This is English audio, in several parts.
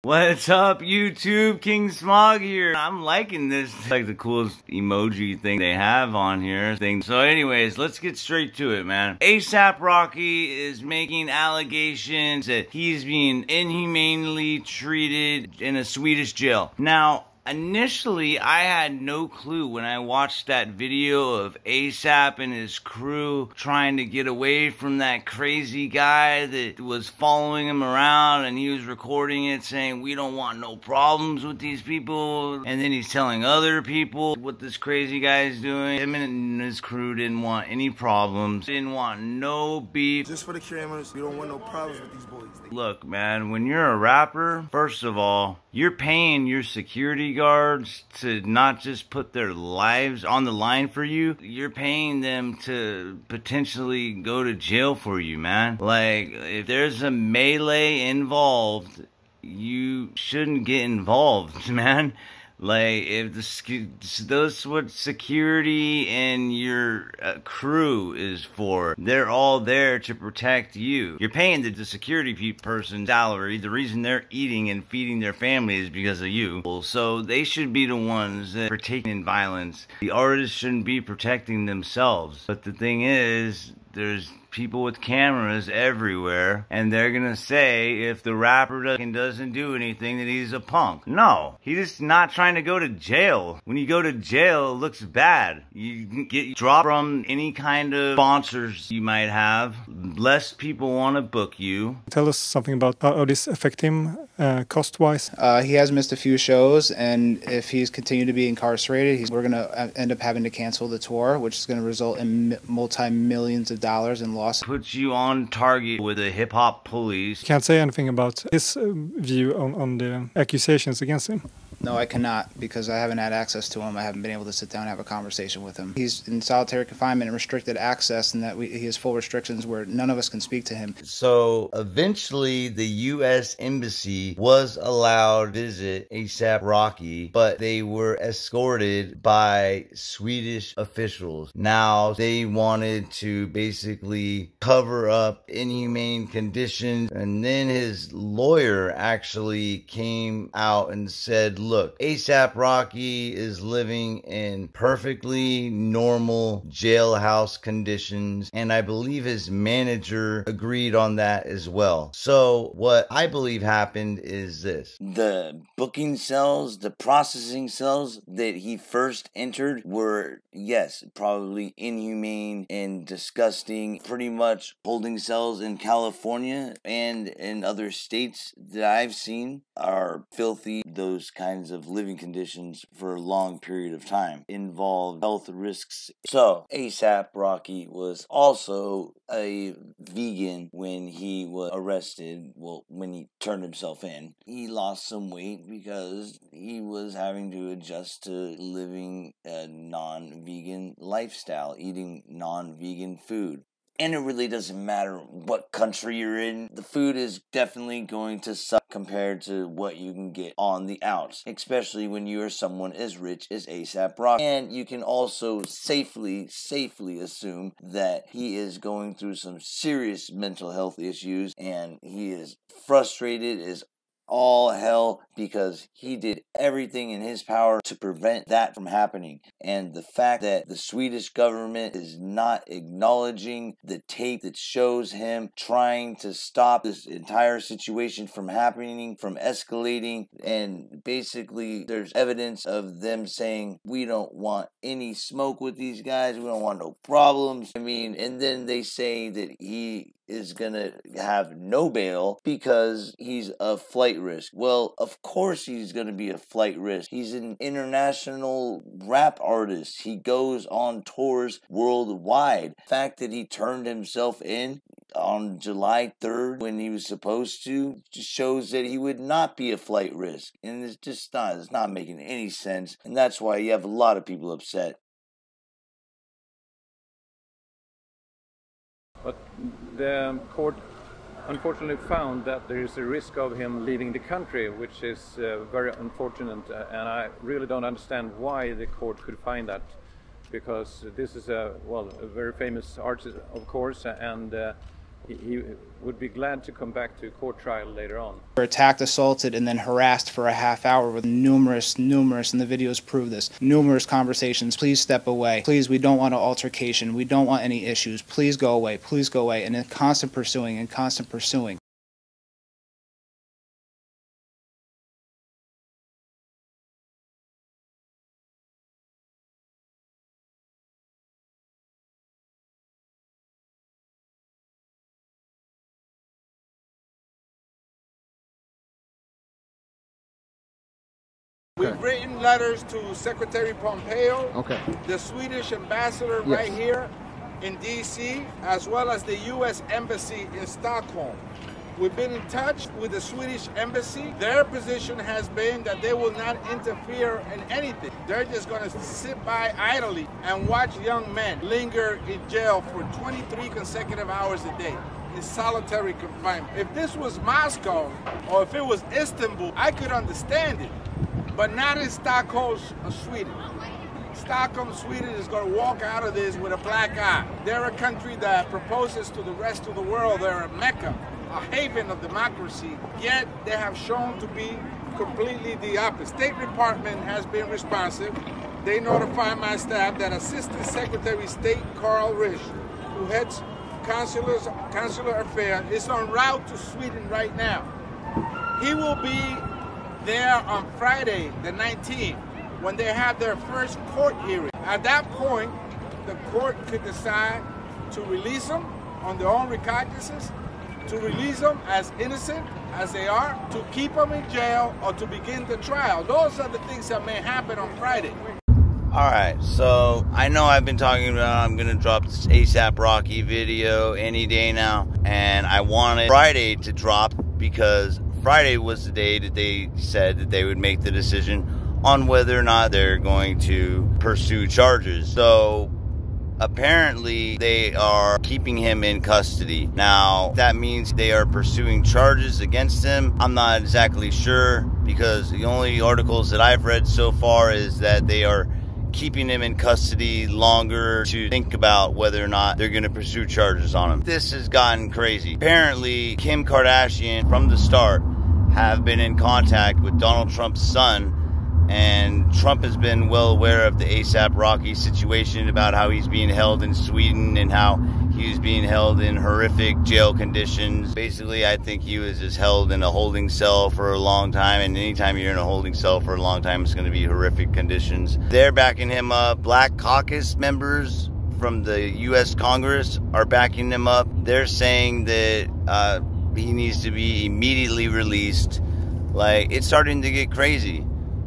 What's up, YouTube? King Smog here. I'm liking this. It's like the coolest emoji thing they have on here. So anyways, let's get straight to it, man. ASAP Rocky is making allegations that he's being inhumanely treated in a Swedish jail. Now, initially, I had no clue when I watched that video of ASAP and his crew trying to get away from that crazy guy that was following him around, and he was recording it saying, we don't want no problems with these people. And then he's telling other people what this crazy guy is doing. Him and his crew didn't want any problems, didn't want no beef. Just for the cameras, we don't want no problems with these boys. Look, man, when you're a rapper, first of all, you're paying your security guards to not just put their lives on the line for you, you're paying them to potentially go to jail for you, man. Like, if there's a melee involved, you shouldn't get involved, man. Like, if that's what security and your crew is for. They're all there to protect you. You're paying the security person's salary. The reason they're eating and feeding their family is because of you. So they should be the ones that are taking violence. The artists shouldn't be protecting themselves. But the thing is, there's people with cameras everywhere, and they're gonna say if the rapper doesn't do anything that he's a punk. No, he's just not trying to go to jail. When you go to jail, it looks bad. You get dropped from any kind of sponsors you might have. Less people want to book you. Tell us something about how this affect him cost-wise. He has missed a few shows, and if he's continued to be incarcerated, we're gonna end up having to cancel the tour, which is gonna result in multi-millions of dollars in loss. Puts you on target with the hip-hop police. Can't say anything about his view on the accusations against him. No, I cannot, because I haven't had access to him. I haven't been able to sit down and have a conversation with him. He's in solitary confinement and restricted access, and that he has full restrictions where none of us can speak to him. So eventually the U.S. Embassy was allowed to visit ASAP Rocky, but they were escorted by Swedish officials. Now they wanted to basically cover up inhumane conditions, and then his lawyer actually came out and said, look, ASAP Rocky is living in perfectly normal jailhouse conditions, and I believe his manager agreed on that as well. So what I believe happened is this. The booking cells, the processing cells that he first entered were, yes, probably inhumane and disgusting. Pretty much holding cells in California and in other states that I've seen are filthy. Those kinds of living conditions for a long period of time involve health risks. So ASAP Rocky was also a vegan when he was arrested. Well, when he turned himself in, he lost some weight because he was having to adjust to living a non-vegan lifestyle, eating non-vegan food. And it really doesn't matter what country you're in. The food is definitely going to suck compared to what you can get on the outs, especially when you are someone as rich as ASAP Rocky. And you can also safely assume that he is going through some serious mental health issues, and he is frustrated as all hell because he did everything in his power to prevent that from happening. And the fact that the Swedish government is not acknowledging the tape that shows him trying to stop this entire situation from happening, from escalating, and basically there's evidence of them saying, we don't want any smoke with these guys, we don't want no problems. I mean, and then they say that he is gonna have no bail because he's a flight risk. Well, of course he's gonna be a flight risk. He's an international rap artist. He goes on tours worldwide. The fact that he turned himself in on July 3rd when he was supposed to just shows that he would not be a flight risk. And it's not making any sense. And that's why you have a lot of people upset. But the court unfortunately found that there is a risk of him leaving the country, which is very unfortunate, and I really don't understand why the court could find that, because this is a very famous artist, of course, and he would be glad to come back to a court trial later on. Were attacked, assaulted, and then harassed for a half hour with numerous, and the videos prove this, numerous conversations. Please step away. Please, we don't want an altercation. We don't want any issues. Please go away. Please go away. And then constant pursuing and constant pursuing. We've written letters to Secretary Pompeo, the Swedish ambassador right here in D.C., as well as the U.S. Embassy in Stockholm. We've been in touch with the Swedish Embassy. Their position has been that they will not interfere in anything. They're just going to sit by idly and watch young men linger in jail for 23 consecutive hours a day in solitary confinement. If this was Moscow or if it was Istanbul, I could understand it. But not in Stockholm, Sweden. Stockholm, Sweden is going to walk out of this with a black eye. They're a country that proposes to the rest of the world. They're a mecca, a haven of democracy, yet they have shown to be completely the opposite. State Department has been responsive. They notified my staff that Assistant Secretary of State Carl Risch, who heads consular affairs, is en route to Sweden right now. He will be there on Friday, the 19th, when they have their first court hearing. At that point, the court could decide to release them on their own recognizance, to release them as innocent as they are, to keep them in jail, or to begin the trial. Those are the things that may happen on Friday. Alright, so I know I've been talking about I'm going to drop this ASAP Rocky video any day now, and I wanted Friday to drop because Friday was the day that they said that they would make the decision on whether or not they're going to pursue charges. So apparently they are keeping him in custody. Now, that means they are pursuing charges against him. I'm not exactly sure because the only articles that I've read so far is that they are keeping him in custody longer to think about whether or not they're going to pursue charges on him. This has gotten crazy. Apparently, Kim Kardashian, from the start, have been in contact with Donald Trump's son, and Trump has been well aware of the ASAP Rocky situation, about how he's being held in Sweden and how he's being held in horrific jail conditions. Basically, I think he was just held in a holding cell for a long time, and anytime you're in a holding cell for a long time, it's going to be horrific conditions. They're backing him up. Black Caucus members from the U.S. Congress are backing him up. They're saying that he needs to be immediately released. Like, it's starting to get crazy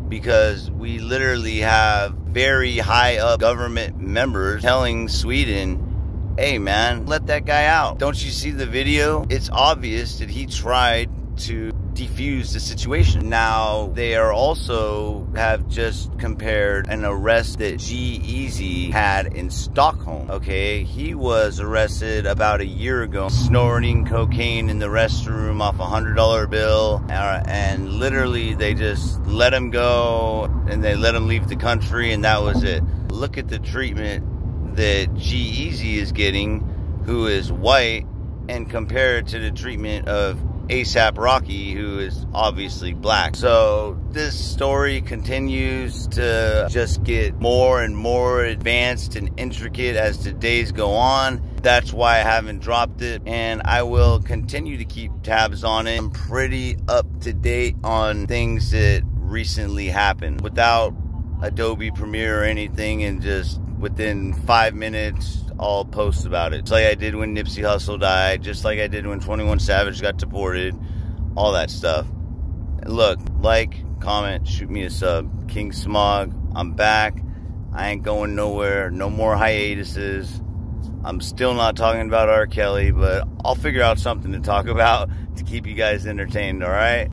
because we literally have very high up government members telling Sweden, hey man, let that guy out. Don't you see the video? It's obvious that he tried to defuse the situation. Now, they are also have just compared an arrest that G-Eazy had in Stockholm. Okay, he was arrested about a year ago, snorting cocaine in the restroom off a $100 bill, and literally they just let him go and they let him leave the country, and that was it. Look at the treatment that G-Eazy is getting, who is white, and compare it to the treatment of ASAP Rocky, who is obviously black. So this story continues to just get more and more advanced and intricate as the days go on. That's why I haven't dropped it, and I will continue to keep tabs on it. I'm pretty up to date on things that recently happened without Adobe Premiere or anything, and just within 5 minutes I'll post about it. Just like I did when Nipsey Hussle died, just like I did when 21 Savage got deported, all that stuff. Look, like, comment, shoot me a sub. King Smog, I'm back. I ain't going nowhere. No more hiatuses. I'm still not talking about R. Kelly, but I'll figure out something to talk about to keep you guys entertained, alright?